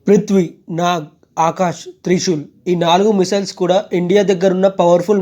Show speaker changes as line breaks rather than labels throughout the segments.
పృథ్వీ, నాగ్, ఆకాష్, త్రిశూల్ ఈ 4 మిసైల్స్ కూడా ఇండియా దగ్గర ఉన్న పవర్ఫుల్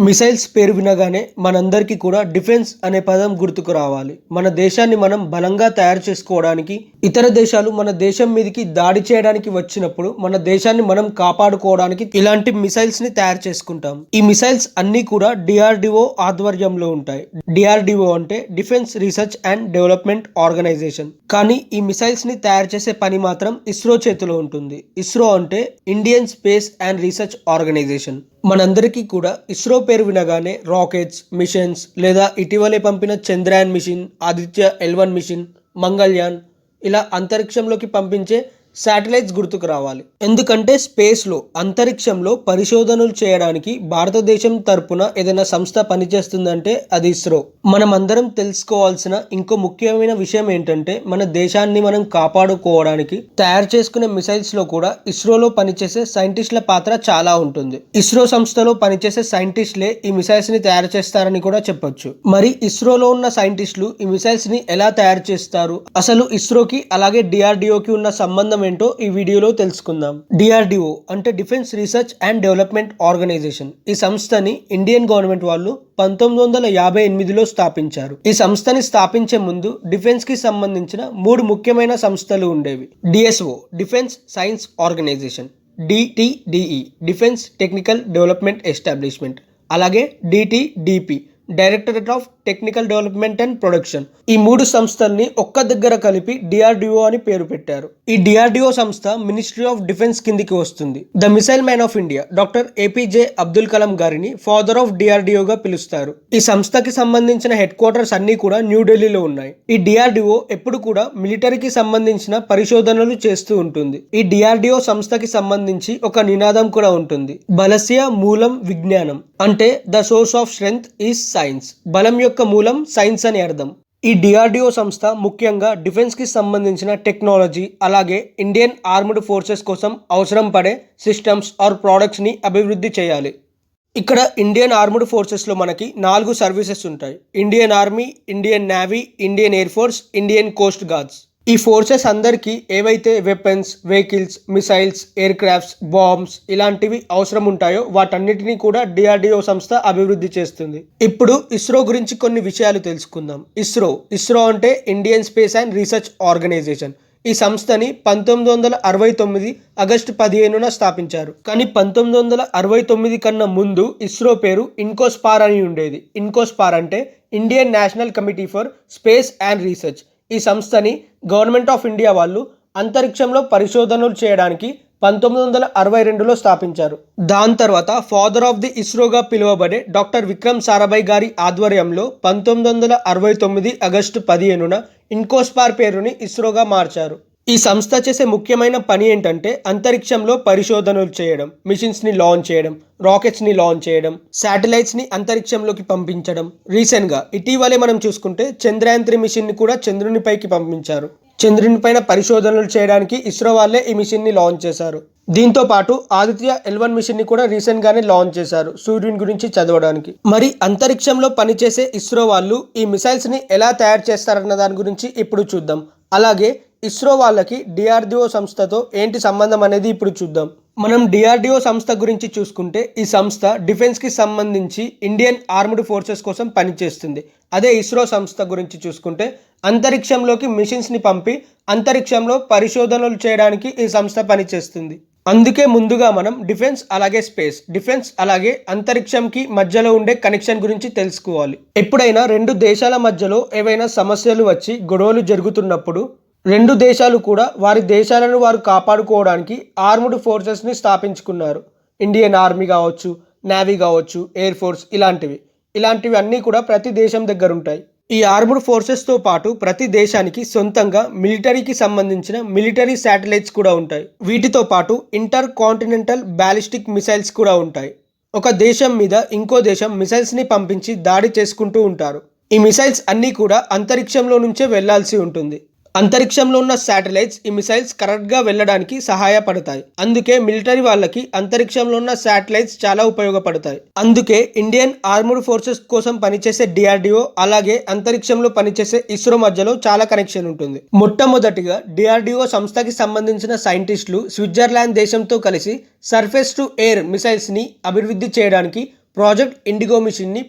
మిసైల్స్ పేరు వినగానే మనందరికీ కూడా డిఫెన్స్ అనే పదం గుర్తుకు రావాలి. మన దేశాన్ని మనం బలంగా తయారు చేసుకోవడానికి, ఇతర దేశాలు మన దేశం మీదకి దాడి చేయడానికి వచ్చినప్పుడు మన దేశాన్ని మనం కాపాడుకోవడానికి ఇలాంటి మిసైల్స్ ని తయారు చేసుకుంటాం. ఈ మిసైల్స్ అన్ని కూడా డిఆర్డిఓ ఆధ్వర్యంలో ఉంటాయి. డిఆర్డిఓ అంటే defence research and development organisation. కానీ ఈ మిసైల్స్ ని తయారు చేసే పని మాత్రం ఇస్రో చేతిలో ఉంటుంది. ఇస్రో అంటే Indian space and research organisation. మనందరికీ కూడా ఇస్రో పేరు వినగానే రాకెట్స్, మిషన్స్ లేదా ఇటీవలే పంపిన Chandrayaan mission, Aditya L1 mission, Mangalyaan ఇలా అంతరిక్షంలోకి పంపించే శాటిలైట్స్ గుర్తుకు రావాలి. ఎందుకంటే స్పేస్లో అంతరిక్షంలో పరిశోధనలు చేయడానికి భారతదేశం తరపున ఏదైనా సంస్థ పనిచేస్తుందంటే అది ఇస్రో. మనం అందరం తెలుసుకోవాల్సిన ఇంకో ముఖ్యమైన విషయం ఏంటంటే మన దేశాన్ని మనం కాపాడుకోవడానికి తయారు చేసుకునే మిసైల్స్ లో కూడా ఇస్రోలో పనిచేసే సైంటిస్టుల పాత్ర చాలా ఉంటుంది. ఇస్రో సంస్థలో పనిచేసే సైంటిస్టులే ఈ మిసైల్స్ ని తయారు చేస్తారని కూడా చెప్పొచ్చు. మరి ఇస్రోలో ఉన్న సైంటిస్టులు ఈ మిసైల్స్ ని ఎలా తయారు చేస్తారు, అసలు ఇస్రోకి అలాగే డిఆర్డిఓకి ఉన్న సంబంధం ఏంటో ఈ వీడియోలో తెలుసుకుందాం. డిఆర్డిఓ అంటే defence research and development organisation. ఈ సంస్థని ఇండియన్ గవర్నమెంట్ వాళ్ళు 1958లో స్థాపించారు. ఈ సంస్థని స్థాపించే ముందు డిఫెన్స్ కి సంబంధించిన 3 ముఖ్యమైన సంస్థలు ఉండేవి. DSO defence science organisation, DTDE defence technical development establishment, అలాగే DTDP directorate of technical development and production. ఈ 3 సంస్థల్ని ఒక్క దగ్గర కలిపి డిఆర్డిఓ అని పేరు పెట్టారు. ఈ డిఆర్డిఓ సంస్థ మినిస్ట్రీ ఆఫ్ డిఫెన్స్ కిందికి వస్తుంది. The missile man of India doctor APJ Abdul Kalam గారిని ఫాదర్ ఆఫ్ డిఆర్డిఓగా పిలుస్తారు. ఈ సంస్థకి సంబంధించిన హెడ్ క్వార్టర్స్ అన్ని కూడా న్యూఢిల్లీలో ఉన్నాయి. ఈ డిఆర్డిఓ ఎప్పుడు కూడా మిలిటరీకి సంబంధించిన పరిశోధనలు చేస్తూ ఉంటుంది. ఈ డిఆర్డిఓ సంస్థకి సంబంధించి ఒక నినాదం కూడా ఉంటుంది. బలస్య మూలం విజ్ఞానం, అంటే the source of strength is science. బలం యొక్క మూలం సైన్స్ అని అర్థం. ఈ డిఆర్డిఓ సంస్థ ముఖ్యంగా డిఫెన్స్ కి సంబంధించిన టెక్నాలజీ అలాగే ఇండియన్ ఆర్మ్డ్ ఫోర్సెస్ కోసం అవసరం పడే సిస్టమ్స్ ఆర్ ప్రోడక్ట్స్ ని అభివృద్ధి చేయాలి. ఇక్కడ ఇండియన్ ఆర్మ్డ్ ఫోర్సెస్ లో మనకి 4 సర్వీసెస్ ఉంటాయి. Indian army, Indian navy, Indian air force, Indian coast guards. ఈ ఫోర్సెస్ అందరికీ ఏవైతే weapons, vehicles, missiles, aircrafts, bombs ఇలాంటివి అవసరం ఉంటాయో వాటన్నిటినీ కూడా డిఆర్డిఓ సంస్థ అభివృద్ధి చేస్తుంది. ఇప్పుడు ఇస్రో గురించి కొన్ని విషయాలు తెలుసుకుందాం. ఇస్రో అంటే Indian space and research organisation. ఈ సంస్థని 1969 ఆగస్టు 15న స్థాపించారు. కానీ 1969 కన్నా ముందు ఇస్రో పేరు ఇన్కోస్పార్ అని ఉండేది. ఇన్కోస్పార్ అంటే Indian national committee for space and research. ఈ సంస్థని గవర్నమెంట్ ఆఫ్ ఇండియా వాళ్ళు అంతరిక్షంలో పరిశోధనలు చేయడానికి 1962లో స్థాపించారు. దాని తర్వాత ఫాదర్ ఆఫ్ ది ఇస్రోగా పిలువబడే డాక్టర్ విక్రమ్ సారాభాయ్ గారి ఆధ్వర్యంలో 1969 ఆగస్టు 15న ఇన్కోస్పార్ పేరుని ఇస్రోగా మార్చారు. ఈ సంస్థ చేసే ముఖ్యమైన పని ఏంటంటే అంతరిక్షంలో పరిశోధనలు చేయడం, మిషన్స్ ని లాంచ్ చేయడం, రాకెట్స్ ని లాంచ్ చేయడం, శాటిలైట్స్ ని అంతరిక్షంలోకి పంపించడం. రీసెంట్ గా ఇటీవలే మనం చూసుకుంటే చంద్రయాన్ 3 మిషన్ ని కూడా చంద్రుని పైకి పంపించారు. చంద్రుని పైన పరిశోధనలు చేయడానికి ఇస్రో వాళ్ళే ఈ మిషన్ ని లాంచ్ చేశారు. దీంతో పాటు ఆదిత్య L1 మిషన్ ని కూడా రీసెంట్ గానే లాంచ్ చేశారు సూర్యుని గురించి చదవడానికి. మరి అంతరిక్షంలో పనిచేసే ఇస్రో వాళ్ళు ఈ మిసైల్స్ ని ఎలా తయారు చేస్తారన్న దాని గురించి ఇప్పుడు చూద్దాం. అలాగే ఇస్రో వాళ్ళకి డిఆర్డిఓ సంస్థతో ఏంటి సంబంధం అనేది ఇప్పుడు చూద్దాం. మనం డిఆర్డిఓ సంస్థ గురించి చూసుకుంటే ఈ సంస్థ డిఫెన్స్ కి సంబంధించి ఇండియన్ ఆర్మ్డ్ ఫోర్సెస్ కోసం పనిచేస్తుంది. అదే ఇస్రో సంస్థ గురించి చూసుకుంటే అంతరిక్షంలోకి మిషన్స్ ని పంపి అంతరిక్షంలో పరిశోధనలు చేయడానికి ఈ సంస్థ పనిచేస్తుంది. అందుకే ముందుగా మనం డిఫెన్స్ అలాగే స్పేస్, డిఫెన్స్ అలాగే అంతరిక్షంకి మధ్యలో ఉండే కనెక్షన్ గురించి తెలుసుకోవాలి. ఎప్పుడైనా 2 దేశాల మధ్యలో ఏవైనా సమస్యలు వచ్చి గొడవలు జరుగుతున్నప్పుడు 2 దేశాలు కూడా వారి దేశాలను వారు కాపాడుకోవడానికి ఆర్మ్డ్ ఫోర్సెస్ ని స్థాపించుకున్నారు. ఇండియన్ ఆర్మీ కావచ్చు, నేవీ కావచ్చు, ఎయిర్ ఫోర్స్ ఇలాంటివి అన్నీ కూడా ప్రతి దేశం దగ్గర ఉంటాయి. ఈ ఆర్మ్డ్ ఫోర్సెస్ తో పాటు ప్రతి దేశానికి సొంతంగా మిలిటరీకి సంబంధించిన మిలిటరీ శాటిలైట్స్ కూడా ఉంటాయి. వీటితో పాటు ఇంటర్ కాంటినెంటల్ బ్యాలిస్టిక్ మిసైల్స్ కూడా ఉంటాయి. ఒక దేశం మీద ఇంకో దేశం మిసైల్స్ ని పంపించి దాడి చేసుకుంటూ ఉంటారు. ఈ మిసైల్స్ అన్నీ కూడా అంతరిక్షంలో నుంచే వెళ్లాల్సి ఉంటుంది. అంతరిక్షంలో ఉన్న శాటిలైట్స్ ఈ మిసైల్స్ కరెక్ట్ గా వెళ్ళడానికి సహాయపడతాయి. అందుకే మిలిటరీ వాళ్ళకి అంతరిక్షంలో ఉన్న శాటిలైట్స్ చాలా ఉపయోగపడతాయి. అందుకే ఇండియన్ ఆర్మ్డ్ ఫోర్సెస్ కోసం పనిచేసే డిఆర్డిఓ అలాగే అంతరిక్షంలో పనిచేసే ఇస్రో మధ్యలో చాలా కనెక్షన్ ఉంటుంది. మొట్టమొదటిగా డిఆర్డిఓ సంస్థకి సంబంధించిన సైంటిస్టులు స్విట్జర్లాండ్ దేశంతో కలిసి సర్ఫేస్ టు ఎయిర్ మిసైల్స్ ని అభివృద్ధి చేయడానికి ప్రాజెక్ట్ ఇండిగో మిషన్ ని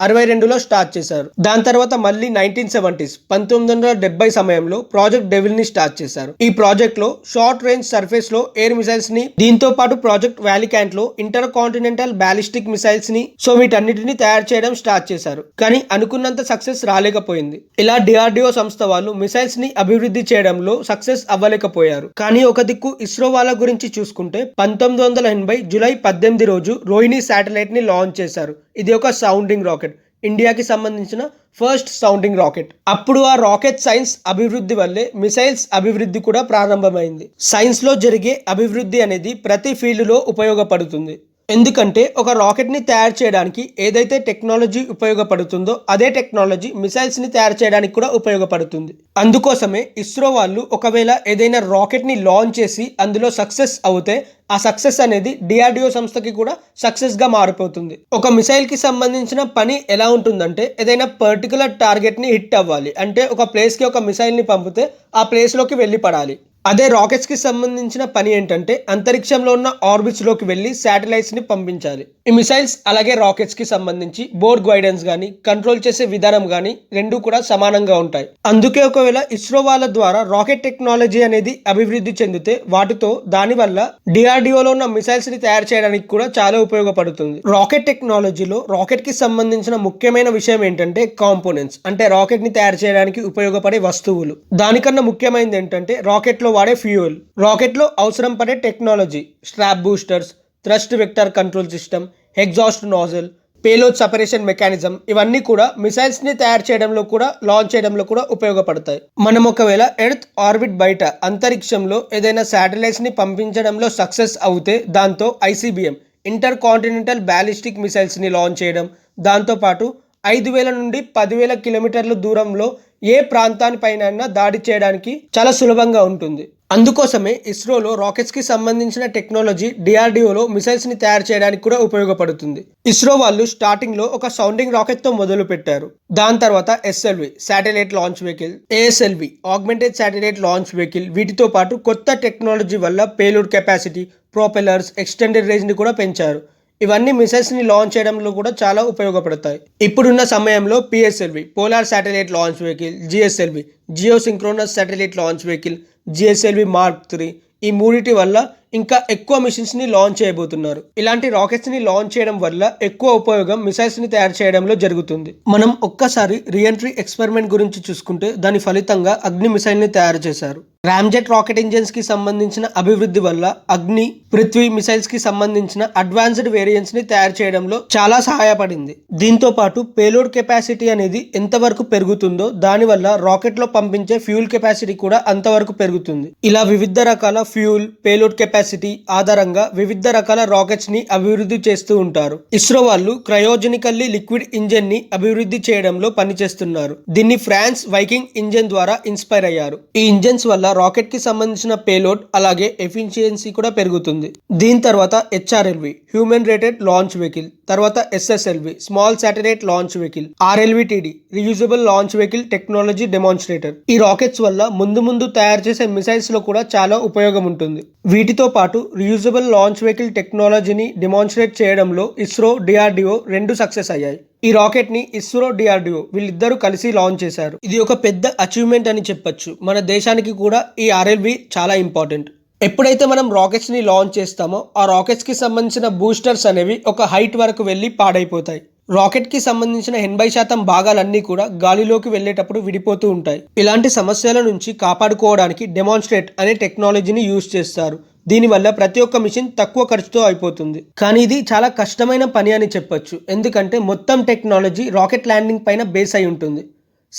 1962లో స్టార్ట్ చేశారు. దాని తర్వాత మళ్ళీ 1970s 1970 సమయంలో ప్రాజెక్ట్ డెవిల్ ని స్టార్ట్ చేశారు. ఈ ప్రాజెక్ట్ లో షార్ట్ రేంజ్ సర్ఫేస్ లో ఎయిర్ మిసైల్స్ ని, దీంతో పాటు ప్రాజెక్ట్ వాలికాంట్ లో ఇంటర్ కాంటినెంటల్ బ్యాలిస్టిక్ మిసైల్స్ ని, సో వీటన్నిటిని తయారు చేయడం స్టార్ట్ చేశారు. కానీ అనుకున్నంత సక్సెస్ రాలేకపోయింది. ఇలా డిఆర్డిఓ సంస్థ వాళ్ళు మిసైల్స్ ని అభివృద్ధి చేయడంలో సక్సెస్ అవ్వలేకపోయారు. కానీ ఒక దిక్కు ఇస్రో వాళ్ళ గురించి చూసుకుంటే 1980 జూలై 18 రోజు రోహిణి శాటిలైట్ ని లాంచ్ చేశారు. ఇది ఒక సౌండింగ్ రాకెట్, ఇండియాకి సంబంధించిన ఫస్ట్ సౌండింగ్ రాకెట్. అప్పుడు ఆ రాకెట్ సైన్స్ అభివృద్ధి వల్లే మిసైల్స్ అభివృద్ధి కూడా ప్రారంభమైంది. సైన్స్ లో జరిగే అభివృద్ధి అనేది ప్రతి ఫీల్డ్ లో ఉపయోగపడుతుంది. ఎందుకంటే ఒక రాకెట్ ని తయారు చేయడానికి ఏదైతే టెక్నాలజీ ఉపయోగపడుతుందో అదే టెక్నాలజీ మిసైల్స్ ని తయారు చేయడానికి కూడా ఉపయోగపడుతుంది. అందుకోసమే ఇస్రో వాళ్ళు ఒకవేళ ఏదైనా రాకెట్ ని లాంచ్ చేసి అందులో సక్సెస్ అవుతే ఆ సక్సెస్ అనేది డిఆర్డిఓ సంస్థకి కూడా సక్సెస్ గా మారిపోతుంది. ఒక మిసైల్ కి సంబంధించిన పని ఎలా ఉంటుందంటే ఏదైనా పర్టికులర్ టార్గెట్ ని హిట్ అవ్వాలి అంటే ఒక ప్లేస్ కి ఒక మిసైల్ ని పంపితే ఆ ప్లేస్ లోకి వెళ్ళి పడాలి. అదే రాకెట్స్ కి సంబంధించిన పని ఏంటంటే అంతరిక్షంలో ఉన్న ఆర్బిట్స్ లోకి వెళ్లి శాటిలైట్స్ ని పంపించాలి. ఈ మిసైల్స్ అలాగే రాకెట్స్ కి సంబంధించి బోర్డ్ గైడెన్స్ గానీ కంట్రోల్ చేసే విధానం గానీ రెండు కూడా సమానంగా ఉంటాయి. అందుకే ఒకవేళ ఇస్రో వాళ్ళ ద్వారా రాకెట్ టెక్నాలజీ అనేది అభివృద్ధి చెందితే వాటితో దానివల్ల డిఆర్డిఓలో ఉన్న మిసైల్స్ ని తయారు చేయడానికి కూడా చాలా ఉపయోగపడుతుంది. రాకెట్ టెక్నాలజీలో రాకెట్ కి సంబంధించిన ముఖ్యమైన విషయం ఏంటంటే కాంపోనెంట్స్, అంటే రాకెట్ ని తయారు చేయడానికి ఉపయోగపడే వస్తువులు. దానికన్నా ముఖ్యమైనది ఏంటంటే రాకెట్ లో వాడే ఫ్యూయల్, రాకెట్ లో అవసరం పడే technology, strap boosters, thrust vector control system, exhaust nozzle, payload separation mechanism, ఇవన్నీ కూడా మిసైల్స్ ని తయారు చేయడంలో కూడా లాంచ్ చేయడంలో కూడా ఉపయోగపడతాయి. మనం ఒకవేళ ఎర్త్ ఆర్బిట్ బయట అంతరిక్షంలో ఏదైనా శాటిలైట్స్ ని పంపించడంలో సక్సెస్ అవుతే దాంతో ICBM inter continental ballistic missiles ని లాంచ్ చేయడం, దాంతోపాటు 5,000 నుండి 10,000 కిలోమీటర్ల దూరంలో ఏ ప్రాంతానిపైన దాడి చేయడానికి చాలా సులభంగా ఉంటుంది. అందుకోసమే ఇస్రోలో రాకెట్స్ కి సంబంధించిన టెక్నాలజీ డిఆర్డిఓలో మిసైల్స్ ని తయారు చేయడానికి కూడా ఉపయోగపడుతుంది. ఇస్రో వాళ్ళు స్టార్టింగ్ లో ఒక సౌండింగ్ రాకెట్ తో మొదలు పెట్టారు. దాని తర్వాత SLV satellite launch vehicle, ASLV augmented satellite launch vehicle, వీటితో పాటు కొత్త టెక్నాలజీ వల్ల payload capacity, propellers, extended range ని కూడా పెంచారు. ఇవన్నీ మిసైల్స్ ని లాంచ్ చేయడంలో కూడా చాలా ఉపయోగపడతాయి. ఇప్పుడున్న సమయంలో PSLV polar satellite launch vehicle, GSLV geosynchronous satellite launch vehicle, GSLV mark 3 ఈ మూడిటి వల్ల ఇంకా ఎక్కువ మిషన్స్ ని లాంచ్ చేయబోతున్నారు. ఇలాంటి రాకెట్స్ ని లాంచ్ చేయడం వల్ల ఎక్కువ ఉపయోగం మిసైల్స్ ని తయారు చేయడంలో జరుగుతుంది. మనం ఒక్కసారి రీఎంట్రీ ఎక్స్పెరిమెంట్ గురించి చూసుకుంటే దాని ఫలితంగా అగ్ని మిసైల్ ని తయారు చేశారు. రామ్జెట్ రాకెట్ ఇంజిన్స్ కి సంబంధించిన అభివృద్ధి వల్ల అగ్ని, పృథ్వీ మిసైల్స్ కి సంబంధించిన అడ్వాన్స్డ్ వేరియంట్స్ ని తయారు చేయడంలో చాలా సహాయపడింది. దీంతో పాటు పేలోడ్ కెపాసిటీ అనేది ఎంతవరకు పెరుగుతుందో దాని వల్ల రాకెట్ లో పంపించే ఫ్యూల్ కెపాసిటీ కూడా అంతవరకు పెరుగుతుంది. ఇలా వివిధ రకాల ఫ్యూల్, పేలోడ్ కెపాసిటీ ఆధారంగా వివిధ రకాల రాకెట్స్ ని అభివృద్ధి చేస్తూ ఉంటారు. ఇస్రో వాళ్ళు క్రయోజెనికల్లీ లిక్విడ్ ఇంజిన్ ని అభివృద్ధి చేయడంలో పనిచేస్తున్నారు. దీన్ని ఫ్రాన్స్ వైకింగ్ ఇంజిన్ ద్వారా ఇన్స్పైర్ అయ్యారు. ఈ ఇంజిన్స్ వల్ల రాకెట్ కి సంబంధించిన పేలోడ్ అలాగే ఎఫిషియన్సీ కూడా పెరుగుతుంది. దీని తర్వాత HRLV human rated launch vehicle, తర్వాత SSLV small satellite launch vehicle, RLVTD reusable launch vehicle technology demonstrator. ఈ రాకెట్స్ వల్ల ముందు తయారు చేసే మిసైల్స్ లో కూడా చాలా ఉపయోగం ఉంటుంది. వీటితో పాటు రీయూజబుల్ లాంచ్ వెహికల్ టెక్నాలజీని డెమాన్స్ట్రేట్ చేయడంలో ఇస్రో, డిఆర్డిఓ రెండు సక్సెస్ అయ్యాయి. ఈ రాకెట్ ని ఇస్రో, డిఆర్డిఓ వీళ్ళిద్దరూ కలిసి లాంచ్ చేశారు. ఇది ఒక పెద్ద అచీవ్మెంట్ అని చెప్పొచ్చు. మన దేశానికి కూడా ఈ ఆర్ఎల్వి చాలా ఇంపార్టెంట్. ఎప్పుడైతే మనం రాకెట్స్ ని లాంచ్ చేస్తామో ఆ రాకెట్స్ కి సంబంధించిన బూస్టర్స్ అనేవి ఒక హైట్ వరకు వెళ్ళి పాడైపోతాయి. రాకెట్ కి సంబంధించిన 80% భాగాలన్నీ కూడా గాలిలోకి వెళ్ళేటప్పుడు విడిపోతూ ఉంటాయి. ఇలాంటి సమస్యల నుంచి కాపాడుకోవడానికి డెమాన్స్ట్రేట్ అనే టెక్నాలజీని యూజ్ చేస్తారు. దీనివల్ల ప్రతి ఒక్క మిషన్ తక్కువ ఖర్చుతో అయిపోతుంది. కానీ ఇది చాలా కష్టమైన పని అని చెప్పొచ్చు. ఎందుకంటే మొత్తం టెక్నాలజీ రాకెట్ ల్యాండింగ్ పైన బేస్ అయి ఉంటుంది.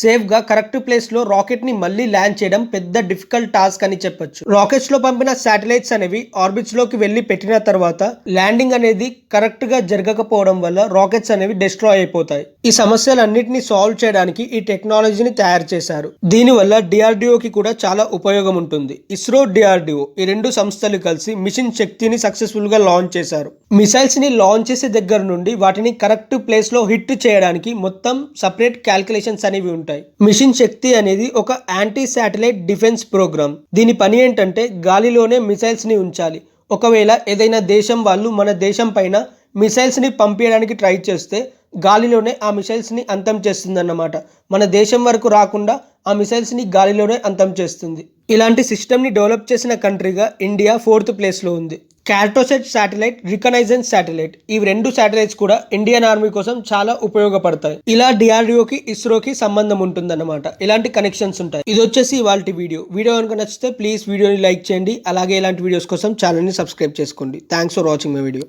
సేఫ్ గా కరెక్ట్ ప్లేస్ లో రాకెట్ ని మళ్ళీ ల్యాండ్ చేయడం పెద్ద డిఫికల్ట్ టాస్క్ అని చెప్పొచ్చు. రాకెట్స్ లో పంపిన శాటిలైట్స్ అనేవి ఆర్బిట్స్ లోకి వెళ్లి పెట్టిన తర్వాత ల్యాండింగ్ అనేది కరెక్ట్ గా జరగకపోవడం వల్ల రాకెట్స్ అనేవి డిస్ట్రాయ్ అయిపోతాయి. ఈ సమస్యలన్నిటిని సాల్వ్ చేయడానికి ఈ టెక్నాలజీని తయారు చేశారు. దీనివల్ల DRDO కి కూడా చాలా ఉపయోగం ఉంటుంది. ఇస్రో, DRDO ఈ రెండు సంస్థలు కలిసి మిషన్ శక్తిని సక్సెస్ఫుల్ గా లాంచ్ చేశారు. మిసైల్స్ ని లాంచ్ చేసే దగ్గర నుండి వాటిని కరెక్ట్ ప్లేస్ లో హిట్ చేయడానికి మొత్తం సపరేట్ క్యాల్కులేషన్స్ అనేవి ఉంటాయి. మిషన్ శక్తి అనేది ఒక యాంటీ శాటిలైట్ డిఫెన్స్ ప్రోగ్రామ్. దీని పని ఏంటంటే గాలిలోనే మిసైల్స్ ని ఉంచాలి. ఒకవేళ ఏదైనా దేశం వాళ్ళు మన దేశం పైన మిసైల్స్ ని పంపించడానికి ట్రై చేస్తే గాలిలోనే ఆ మిసైల్స్ ని అంతం చేస్తుంది అన్నమాట. మన దేశం వరకు రాకుండా ఆ మిసైల్స్ ని గాలిలోనే అంతం చేస్తుంది. ఇలాంటి సిస్టమ్ ని డెవలప్ చేసిన కంట్రీగా ఇండియా 4th ప్లేస్ లో ఉంది. కార్టోసెట్ శాటిలైట్, రికనైజెన్స్ శాటిలైట్ ఈ రెండు శాటిలైట్స్ కూడా ఇండియన్ ఆర్మీ కోసం చాలా ఉపయోగపడతాయి. ఇలా DRDOకి, ఇస్రోకి సంబంధం ఉంటుందన్నమాట. ఇలాంటి కనెక్షన్స్ ఉంటాయి. ఇది వచ్చేసి ఇవాల్టి వీడియో కనుక నచ్చితే ప్లీజ్ వీడియోని లైక్ చేయండి. అలాగే ఇలాంటి వీడియోస్ కోసం ఛానల్ని సబ్స్క్రైబ్ చేసుకోండి. Thanks for watching my video.